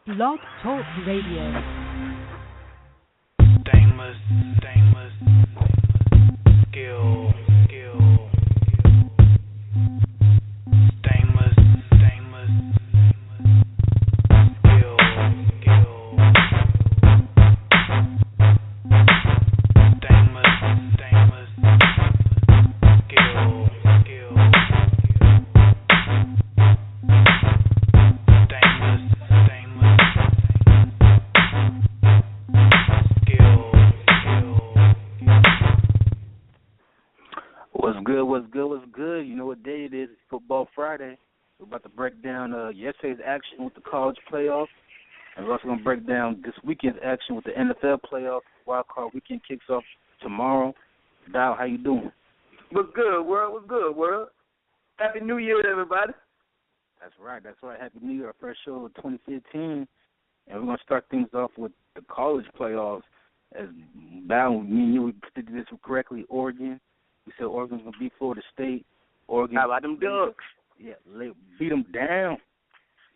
Blog Talk Radio. Damas, skill, Damas, skill, Damas, skill, What's good? You know what day it is. It's Football Friday. We're about to break down yesterday's action with the college playoffs. And we're also going to break down this weekend's action with the NFL playoffs. Wild card weekend kicks off tomorrow. Dow, how you doing? What's good, world? What's good, world? Happy New Year to everybody. That's right. Happy New Year, our first show of 2015. And we're going to start things off with the college playoffs. As Dow, me and you, we predicted this correctly. Oregon. We said Oregon's going to beat Florida State. Oregon. How about them Ducks? Yeah, beat them down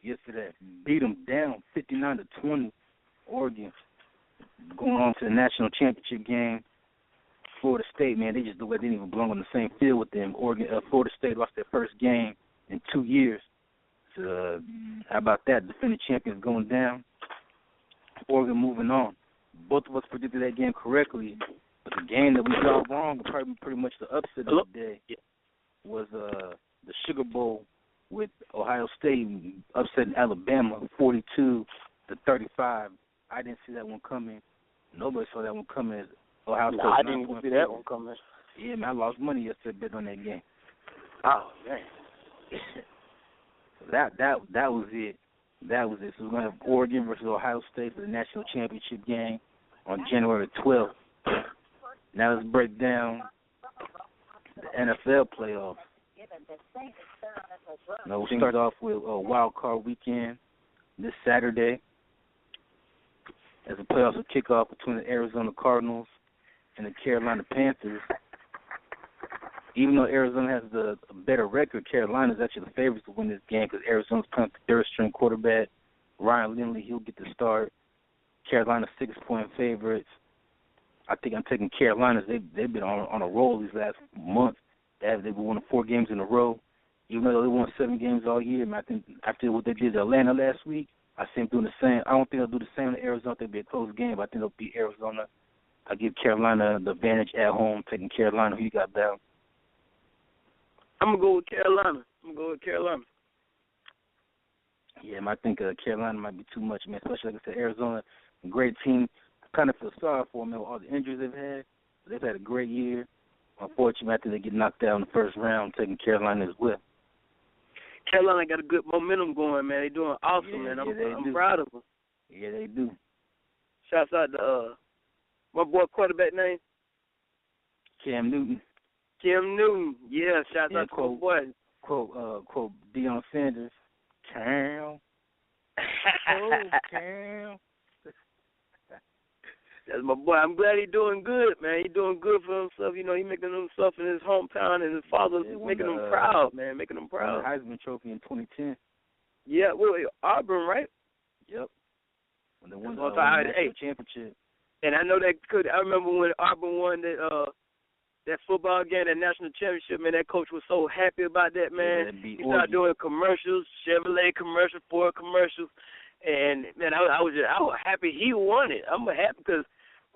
yesterday. Beat them down 59-20. Oregon going on to the national championship game. Florida State, man, they didn't even belong on the same field with them. Florida State lost their first game in 2 years. So, how about that? Defending champions going down. Oregon moving on. Both of us predicted that game correctly. But the game that we got wrong, probably pretty much the upset of the day, was the Sugar Bowl with Ohio State upsetting Alabama 42-35. I didn't see that one coming. Nobody saw that one coming. Ohio State. I didn't even see that one coming. Yeah, man, I lost money yesterday betting on that game. Oh, man. that was it. That was it. So we're going to have Oregon versus Ohio State for the national championship game on January 12th. Now let's break down the NFL playoffs. Now we'll start off with a wild card weekend this Saturday as the playoffs will kick off between the Arizona Cardinals and the Carolina Panthers. Even though Arizona has the better record, Carolina is actually the favorites to win this game because Arizona's playing the third-string quarterback, Ryan Lindley. He'll get the start. Carolina 6-point favorites. I think I'm taking Carolina. They've been on a roll these last month. They've been winning 4 games in a row. Even though they won 7 games all year, I think after what they did to Atlanta last week, I see them doing the same. I don't think they'll do the same to Arizona. It'll be a close game, but I think they'll beat Arizona. I give Carolina the advantage at home, taking Carolina. Who you got down? I'm going to go with Carolina. Yeah, I think Carolina might be too much, man, especially like I said, Arizona, a great team. I kind of feel sorry for them, man, with all the injuries they've had. They've had a great year. Unfortunately, after they get knocked out in the first round, taking Carolina as well. Carolina got a good momentum going, man. They're doing awesome, man. I'm proud of them. Yeah, they do. Shouts out to my boy quarterback name? Cam Newton. Yeah, shouts out to my boy. Quote Deion Sanders. Cam. Cam. That's my boy. I'm glad he's doing good, man. He's doing good for himself. You know, he's making himself in his hometown, and his father's making him proud, man. Making him proud. The Heisman Trophy in 2010. Yeah, Auburn, right? Yep. When they won the national championship. And I know I remember when Auburn won that football game, that national championship, man, that coach was so happy about that, man. Yeah, he started doing commercials, Chevrolet commercials, Ford commercials. And, man, I was happy he won it. I'm happy because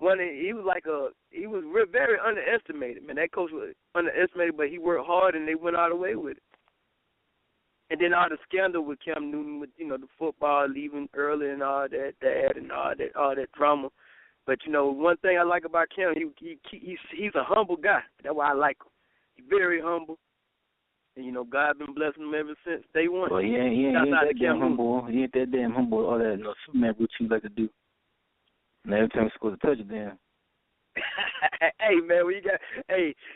he was very underestimated, man. That coach was underestimated, but he worked hard and they went all the way with it. And then all the scandal with Cam Newton, with the football leaving early and all that drama. But one thing I like about Cam, he's a humble guy. That's why I like him. He's very humble. And God been blessing him ever since day one. Well, he ain't that damn humble. He ain't that damn humble. All that Superman routine like to do. And every time he scores a touchdown. Hey man,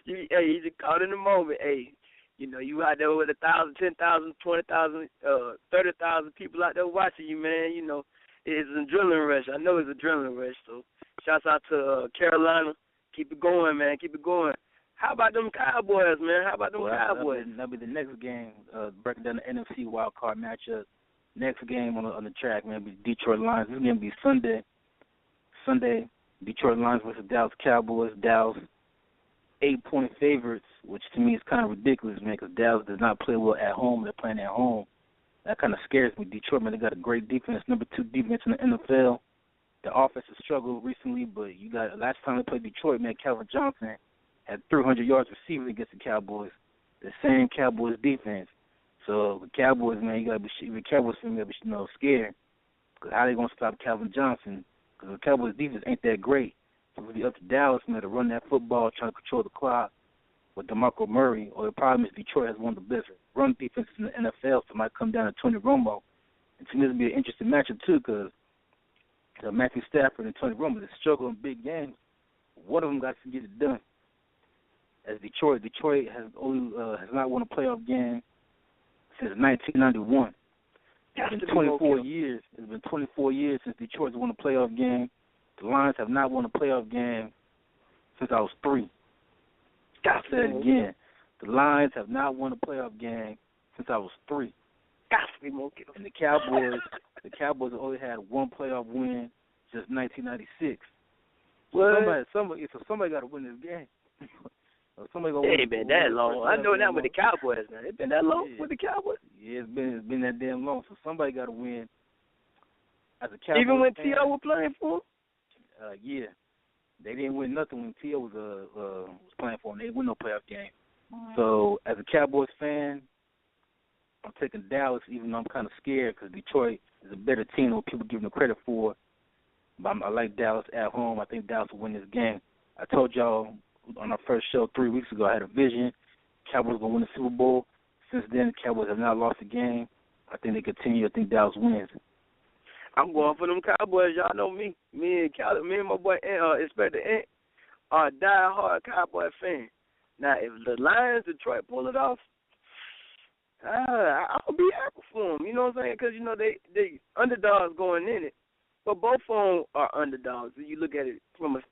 you just caught in the moment. Hey, you out there with 1,000, 10,000, 20,000, 30,000 people out there watching you, man. It's an adrenaline rush. I know it's an adrenaline rush. So, shouts out to Carolina. Keep it going, man. Keep it going. How about them Cowboys, man? Cowboys? That'll be the next game. Breaking down the NFC wildcard matchup. Next game on the track, man, be Detroit Lions. This is going to be Sunday. Detroit Lions versus Dallas Cowboys. Dallas 8-point favorites, which to me is kind of ridiculous, man, because Dallas does not play well at home. They're playing at home. That kind of scares me. Detroit, man, they got a great defense, number 2 defense in the NFL. The offense has struggled recently, but last time they played Detroit, man, Calvin Johnson had 300 yards receiving against the Cowboys. The same Cowboys defense. So the Cowboys, man, the Cowboys fan, you got to be scared. Because how they going to stop Calvin Johnson? Because the Cowboys defense ain't that great. So it'll be up to Dallas, man, to run that football, trying to control the clock with DeMarco Murray. Or the problem is Detroit has one of the best run defenses in the NFL, so it might come down to Tony Romo. And to me, this will be an interesting matchup, too, because Matthew Stafford and Tony Romo, they struggle in big games. One of them got to get it done. As Detroit has not won a playoff game since 1991. It's been 24 years. It's been 24 years since Detroit's won a playoff game. The Lions have not won a playoff game since I was 3. I'll say it again. The Lions have not won a playoff game since I was 3. And the Cowboys only had one playoff win since 1996. Somebody got to win this game. It ain't been that long. I know that with the Cowboys, man. It's been that long with the Cowboys. Yeah, it's been that damn long. So somebody got to win. As a Cowboys even when fan, T.O. was playing for them? Yeah. They didn't win nothing when T.O. was playing for them. They didn't win no playoff game. So as a Cowboys fan, I'm taking Dallas, even though I'm kind of scared because Detroit is a better team than what people give them credit for. But I like Dallas at home. I think Dallas will win this game. I told y'all on our first show 3 weeks ago, I had a vision. Cowboys going to win the Super Bowl. Since then, the Cowboys have not lost a game. I think they continue. I think Dallas wins. I'm going for them Cowboys. Y'all know me. Me and my boy, Inspector Ant, are a die-hard Cowboy fan. Now, if the Lions, Detroit pull it off, I'll be happy for them. You know what I'm saying? Because, they underdogs going in it. But both of them are underdogs. If you look at it from a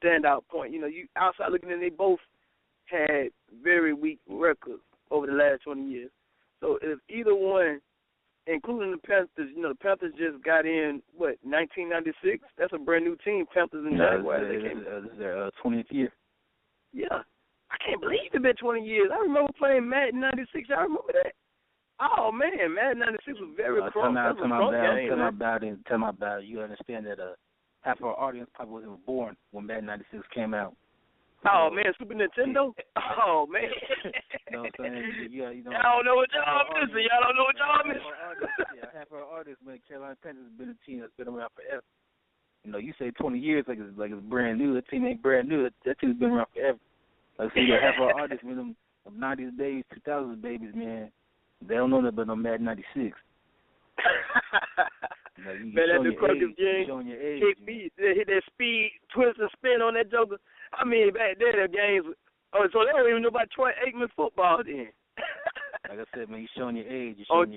standout point, you outside looking in, they both had very weak records over the last 20 years. So if either one, including the Panthers, the Panthers just got in 1996. That's a brand new team. Panthers and Jaguars. This is their 20th year. Yeah, I can't believe it's been 20 years. I remember playing Madden '96. I remember that. Oh, man, Madden 96 was very crunk. Tell me about it. You understand that half our audience probably wasn't born when Madden 96 came out. Oh, man, Super Nintendo? Oh, man. You know what I'm saying? Y'all don't know what y'all missing. Y'all don't know what y'all missing. Half our audience, man, Carolina Panthers has been a team that's been around forever. You say 20 years like it's brand new. That team ain't brand new. That team's been around forever. Like I said, half our audience, man, them 90s babies, 2000s babies, man. They don't know nothing about no Madden 96. Man, that destructive game, hit that speed, twist and spin on that joker. I mean, back there, the games, so they don't even know about Troy Aikman football then. Like I said, man, you're showing your age. On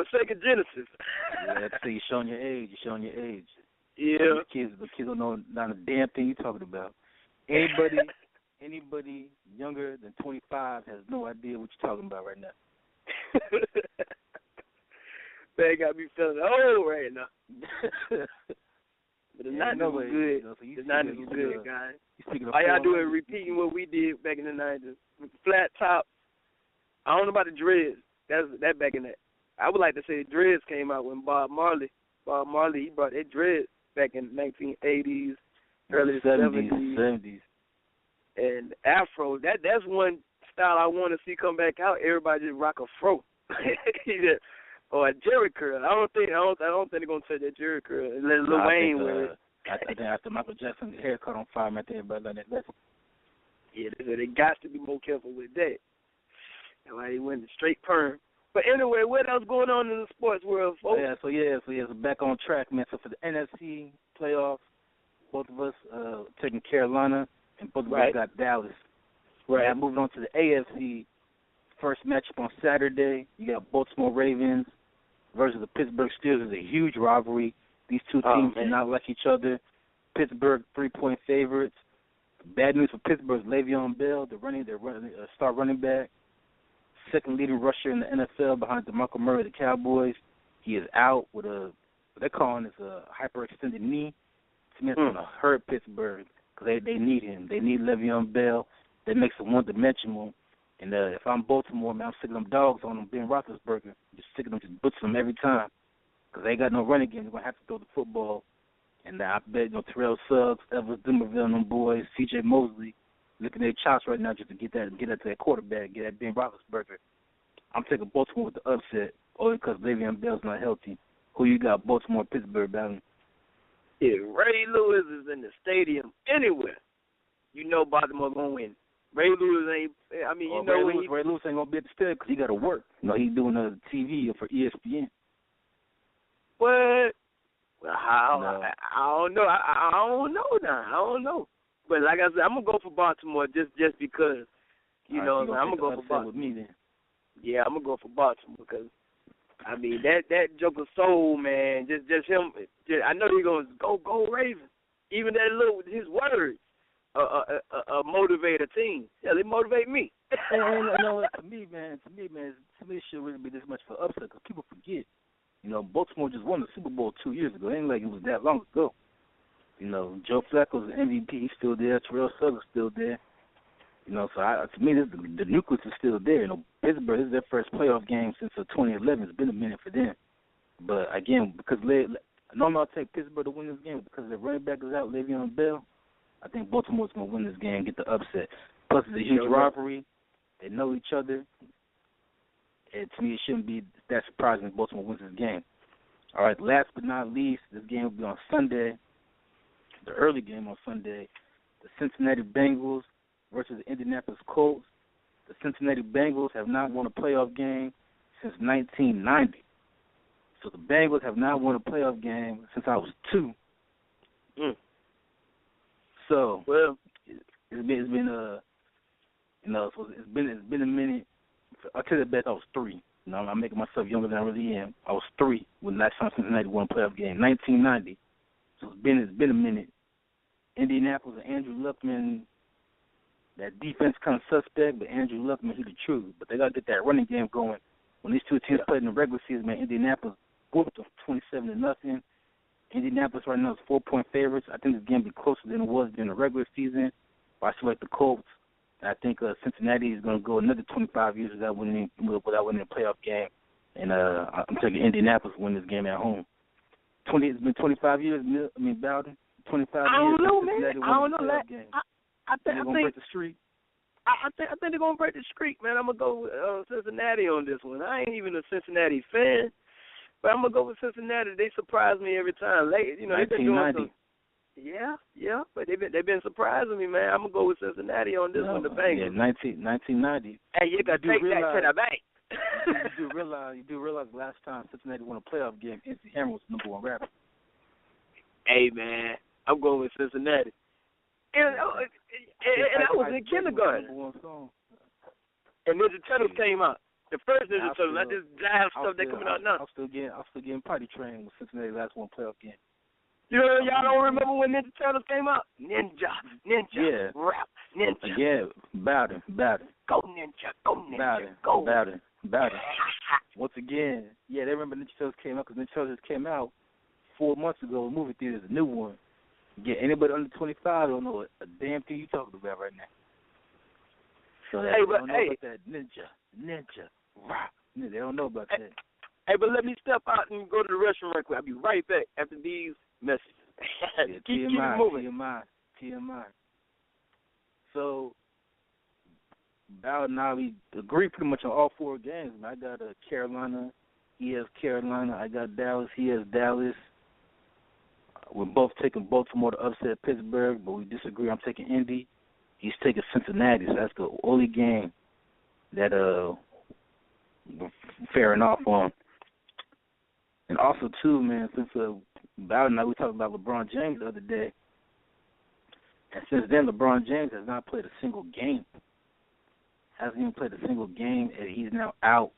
Sega Genesis. Yeah, like I said, you're showing your age. Yeah. The kids don't know not a damn thing you're talking about. Anybody younger than 25 has no idea what you're talking about right now. They got me feeling old right now. But the 90s was good. The 90s was good, guys. All y'all do is repeating what we did back in the 90s. Flat top. I don't know about the dreads. That back in that. I would like to say dreads came out when Bob Marley, he brought that dreads back in the 1980s, early 70s. And Afro, that's one style I want to see come back out. Everybody just rock a fro. Or a Jerry curl. I don't think they're gonna take that Jerry curl and let Lil Wayne wear it. I think after Michael Jackson's haircut on fire, man, everybody let that lesson. Yeah, they got to be more careful with that. That's why he went straight perm. But anyway, what else going on in the sports world, folks? So back on track, man. So for the NFC playoffs, both of us taking Carolina, and both of us got Dallas. Right. Now moving on to the AFC, first matchup on Saturday, you got Baltimore Ravens versus the Pittsburgh Steelers. It's a huge rivalry. These two teams do not like each other. Pittsburgh 3-point favorites. Bad news for Pittsburgh is Le'Veon Bell, their star running back. second leading rusher in the NFL behind DeMarco Murray of the Cowboys. He is out with what they're calling is a hyperextended knee. Smith's going to hurt Pittsburgh because they need him. They need Le'Veon Bell. That makes him one-dimensional. And if I'm Baltimore, man, I'm sick of them dogs on them, Ben Roethlisberger. Just sick of them, just butchering them every time because they ain't got no running game. They're going to have to throw the football. And I bet Terrell Suggs, Elvis Dumerville, and them boys, C.J. Mosley, looking at their chops right now just to get at that quarterback, get at Ben Roethlisberger. I'm taking Baltimore with the upset only because Le'Veon Bell's not healthy. Who you got, Baltimore, Pittsburgh, battling? If Ray Lewis is in the stadium anywhere, you know Baltimore's going to win. Ray Lewis ain't, Ray Lewis ain't going to be at the stadium because he got to work. He's doing TV for ESPN. What? Well, I don't know. I don't know now. I don't know. But like I said, I'm going to go for Baltimore just because, I'm going to go for Baltimore. With me, then. Yeah, I'm going to go for Baltimore because, that Joker Soul, man, just him. I know he's going to go Ravens. Even his words motivate a team. Yeah, they motivate me. To me, it shouldn't really be this much for upset because people forget. Baltimore just won the Super Bowl 2 years ago. It ain't like it was that long ago. Joe Flacco's the MVP. He's still there. Terrell Suggs is still there. So to me, the nucleus is still there. Pittsburgh, this is their first playoff game since 2011. It's been a minute for them. But, again, because normally I'll take Pittsburgh to win this game because their running back is out, Le'Veon Bell. I think Baltimore's going to win this game and get the upset. Plus, it's a huge rivalry. They know each other. And to me, it shouldn't be that surprising if Baltimore wins this game. All right, last but not least, this game will be on Sunday, the early game on Sunday, the Cincinnati Bengals versus the Indianapolis Colts. The Cincinnati Bengals have not won a playoff game since 1990. So the Bengals have not won a playoff game since I was 2. So it's been a minute. I'll tell you the best. I was 3. I'm making myself younger than I really am. I was 3 when last time Cincinnati won a playoff game, 1990. So it's been a minute. Indianapolis and Andrew Luckman. That defense kind of suspect, but Andrew Luckman, he's the truth. But they got to get that running game going. When these two teams played in the regular season, man, Indianapolis whooped them 27-0. Indianapolis right now is 4-point favorites. I think this game will be closer than it was during the regular season. But I select the Colts. And I think Cincinnati is going to go another 25 years without winning a playoff game. And I'm taking Indianapolis to win this game at home. It's been 25 years, Bowden. 25 years. I don't know, man. I don't know. I think they're going to break the streak. I think they're going to break the streak, man. I'm going to go with Cincinnati on this one. I ain't even a Cincinnati fan, but I'm going to go with Cincinnati. They surprise me every time. They've been doing some. Yeah, but they've been surprising me, man. I'm going to go with Cincinnati on this one, the Bengals. Yeah, 1990. Hey, you got to take that to the bank. You do realize last time Cincinnati won a playoff game, MC Hammer was the number 1 rapper. Hey, man, I'm going with Cincinnati. And I was in kindergarten. And Ninja Turtles came out. The first Ninja Turtles, not this live stuff that's coming out now. I'm still getting potty trained with Cincinnati last one playoff game. Y'all don't remember when Ninja Turtles came out? Ninja, rap, Ninja. Yeah, Bowden. Go Ninja, go. Bowden. Once again, they remember Ninja Turtles came out because Ninja Turtles came out 4 months ago in movie theaters, a new one. Yeah, anybody under 25 don't know a damn thing you talking about right now. So they don't know about that ninja, rah. They don't know about that. Hey, but let me step out and go to the restroom right quick. I'll be right back after these messages. Keep moving. TMI. So, Bowden and I agree pretty much on all 4 games. I got Carolina. He has Carolina. I got Dallas. He has Dallas. We're both taking Baltimore to upset Pittsburgh, but we disagree. I'm taking Indy. He's taking Cincinnati. So that's the only game that we're faring off on. And also, too, man, since Bowden and I, we talked about LeBron James the other day. And since then, LeBron James has not played a single game. Hasn't even played a single game. And he's now out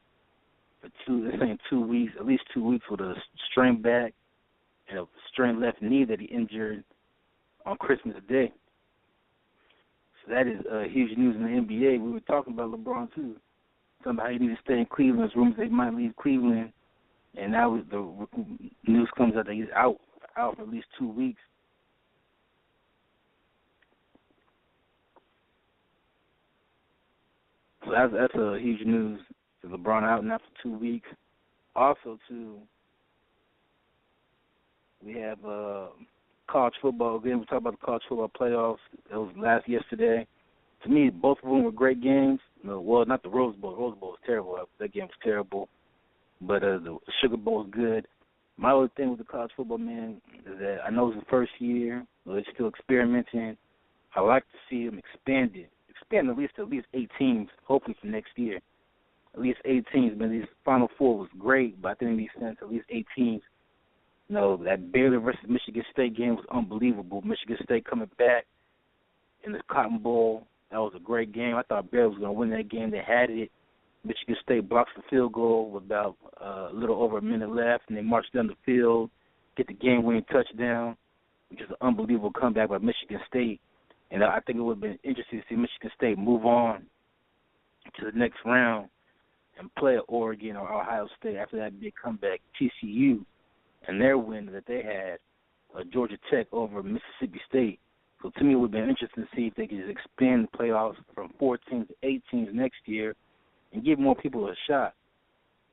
for 2 weeks, at least 2 weeks with a strained back and a strained left knee that he injured on Christmas Day. So that is huge news in the NBA. We were talking about LeBron, too. Somebody need to stay in Cleveland. There's rumors they might leave Cleveland, and now the news comes out that he's out for at least 2 weeks. So that's a huge news. So LeBron out now for 2 weeks. Also, too, we have college football. Again, we talked about the college football playoffs. It was yesterday. To me, both of them were great games. No, well, not the Rose Bowl. The Rose Bowl was terrible. That game was terrible. But the Sugar Bowl is good. My only thing with the college football, man, is that I know it's the first year. They're still experimenting. I like to see them expand at least 8 teams, hopefully for next year. At least 8 teams. But these Final Four was great, but I think it makes sense. At least 8 teams. You know, that Baylor versus Michigan State game was unbelievable. Michigan State coming back in the Cotton Bowl. That was a great game. I thought Baylor was going to win that game. They had it. Michigan State blocks the field goal with about a little over a minute left, and they marched down the field, get the game-winning touchdown, which is an unbelievable comeback by Michigan State. And I think it would have been interesting to see Michigan State move on to the next round and play at Oregon or Ohio State after that big comeback. TCU and their win that they had, Georgia Tech over Mississippi State. So to me, it would have been interesting to see if they could just expand the playoffs from 4 teams to 8 teams next year and give more people a shot.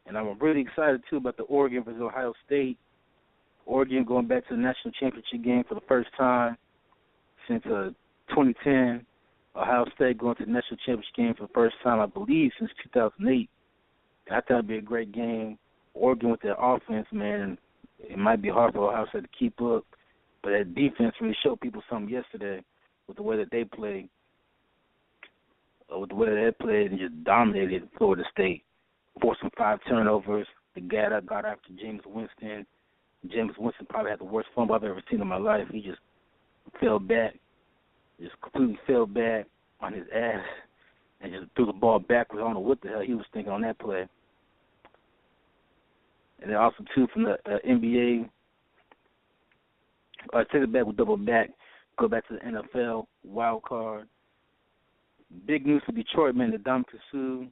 And I'm really excited, too, about the Oregon versus Ohio State. Oregon going back to the national championship game for the first time since 2010. Ohio State going to the national championship game for the first time, I believe, since 2008. And I thought it would be a great game. Oregon with their offense, man, it might be hard for Ohio State to keep up. But that defense really showed people something yesterday with the way that they played. And just dominated Florida State, forcing 5 turnovers. The guy that got after Jameis Winston. Jameis Winston probably had the worst fumble I've ever seen in my life. He just fell back, just completely fell back on his ass and just threw the ball backwards. I don't know what the hell he was thinking on that play. And then also, too, from the NBA, take it back, we'll double back, go back to the NFL, wild card. Big news for Detroit, man, that Ndamukong Suh,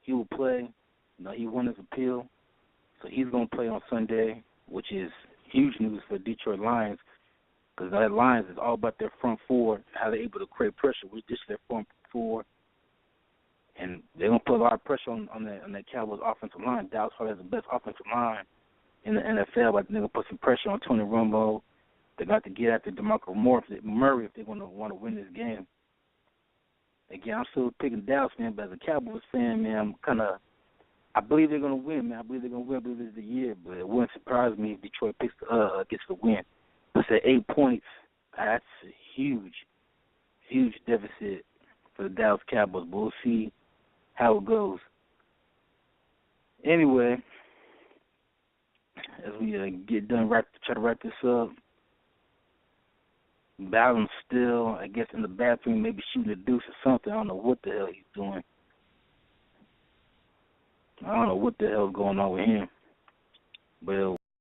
he will play. You know, he won his appeal, so he's going to play on Sunday, which is huge news for Detroit Lions, because that Lions is all about their front four, how they're able to create pressure with just their front four. And they're going to put a lot of pressure on that Cowboys offensive line. Dallas probably has the best offensive line in the NFL, but they're going to put some pressure on Tony Romo. They got to get after DeMarco Murray if they're going to want to win this game. Again, I'm still picking Dallas, man, but as a Cowboys fan, man, I believe they're going to win, man. I believe they're going to win. I believe this is the year, but it wouldn't surprise me if Detroit gets the win. But at 8 points, that's a huge, huge deficit for the Dallas Cowboys. But we'll see how it goes. Anyway, as we get done, try to wrap this up. Bowden still, I guess, in the bathroom, maybe shooting a deuce or something. I don't know what the hell he's doing. I don't know what the hell's going on with him. But